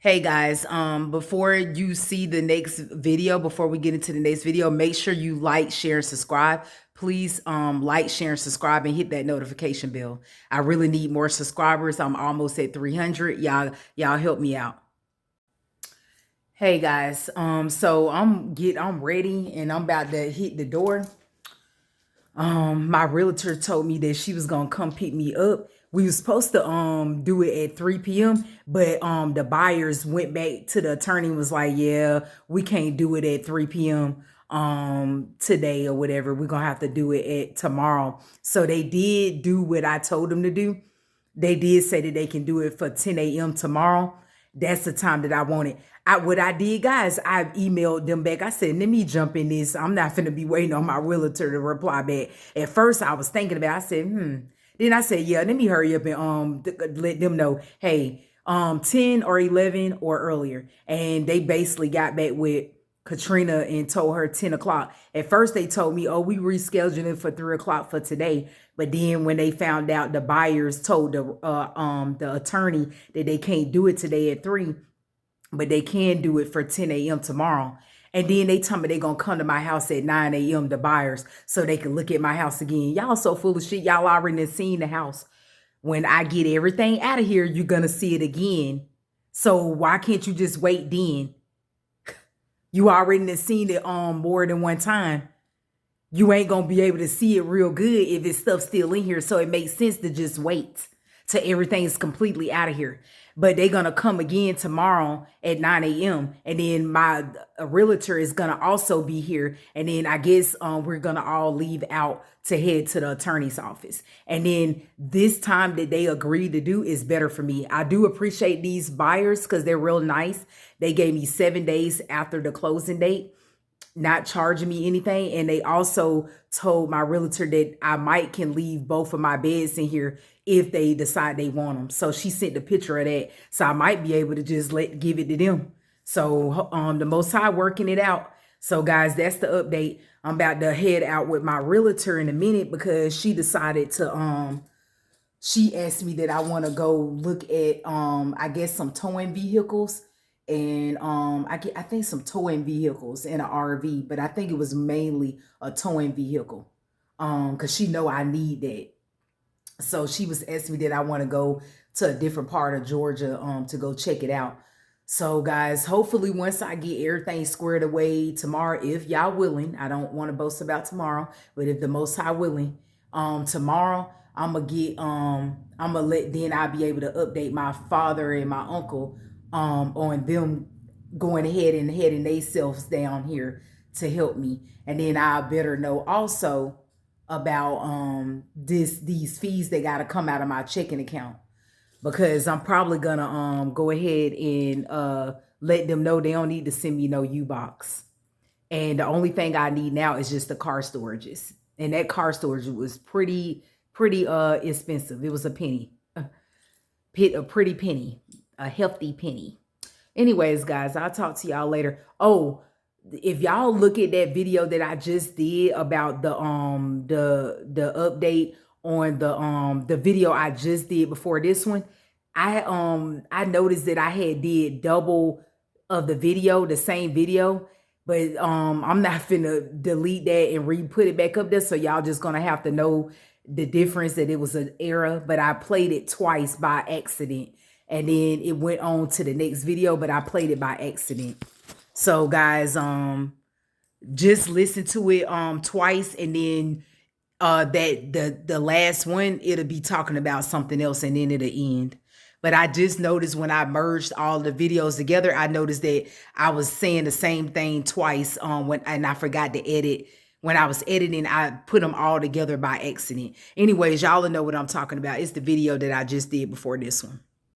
Hey guys, before you see the next video, before we get into the next video, make sure you like, share, and subscribe. Please like, share, and subscribe and hit that notification bell. I really need more subscribers. I'm almost at 300. Y'all help me out. Hey guys, so I'm ready and I'm about to hit the door. My realtor told me that she was gonna come pick me up. We were supposed to do it at 3 p.m. but the buyers went back to the attorney and was like, yeah, we can't do it at 3 p.m. Today or whatever. We're gonna have to do it at tomorrow. So they did do what I told them to do. They did say that they can do it for 10 a.m. tomorrow. That's the time that I wanted. What I did, guys, I emailed them back. I said, let me jump in this. I'm not finna be waiting on my realtor to reply back. At first, I was thinking about it. I said, Then I said, yeah, let me hurry up and let them know, hey, 10 or 11 or earlier. And they basically got back with Katrina and told her 10 o'clock. At first, they told me, oh, we rescheduled it for 3 o'clock for today. But then when they found out, the buyers told the attorney that they can't do it today at 3, but they can do it for 10 a.m. tomorrow. And then they tell me they're going to come to my house at 9 a.m., the buyers, so they can look at my house again. Y'all so full of shit. Y'all already seen the house. When I get everything out of here, you're going to see it again. So why can't you just wait then? You already seen it more than one time. You ain't going to be able to see it real good if it's stuff still in here. So it makes sense to just wait till everything's completely out of here. But they're going to come again tomorrow at 9 a.m. And then my realtor is going to also be here. And then I guess we're going to all leave out to head to the attorney's office. And then this time that they agreed to do is better for me. I do appreciate these buyers because they're real nice. They gave me 7 days after the closing date, not charging me anything. And they also told my realtor that I can leave both of my beds in here if they decide they want them. So she sent the picture of that. So I might be able to just give it to them. So the Most High working it out. So guys, that's the update. I'm about to head out with my realtor in a minute because she decided to she asked me that I want to go look at I guess some towing vehicles. And I think some towing vehicles in an RV, but I think it was mainly a towing vehicle. Because she know I need that. So she was asking me that I want to go to a different part of Georgia to go check it out. So guys, hopefully once I get everything squared away tomorrow, if y'all willing, I don't want to boast about tomorrow, but if the Most High willing, tomorrow I'm gonna then I'll be able to update my father and my uncle on them going ahead and heading themselves down here to help me. And then I better know also about these fees that gotta come out of my checking account, because I'm probably gonna go ahead and let them know they don't need to send me no U-Box. And the only thing I need now is just the car storages. And that car storage was pretty expensive. It was a penny. A pretty penny. A hefty penny. Anyways, guys, I'll talk to y'all later. Oh, if y'all look at that video that I just did about the update on the video I just did before this one, I noticed that I had did double of the video, the same video, but I'm not finna delete that and re-put it back up there, so y'all just gonna have to know the difference, that it was an error. But I played it twice by accident, and then it went on to the next video, but I played it by accident. So guys, just listen to it twice, and then that the last one, it'll be talking about something else, and then it'll end. But I just noticed when I merged all the videos together, I noticed that I was saying the same thing twice and I forgot to edit. When I was editing, I put them all together by accident. Anyways, y'all know what I'm talking about. It's the video that I just did before this one.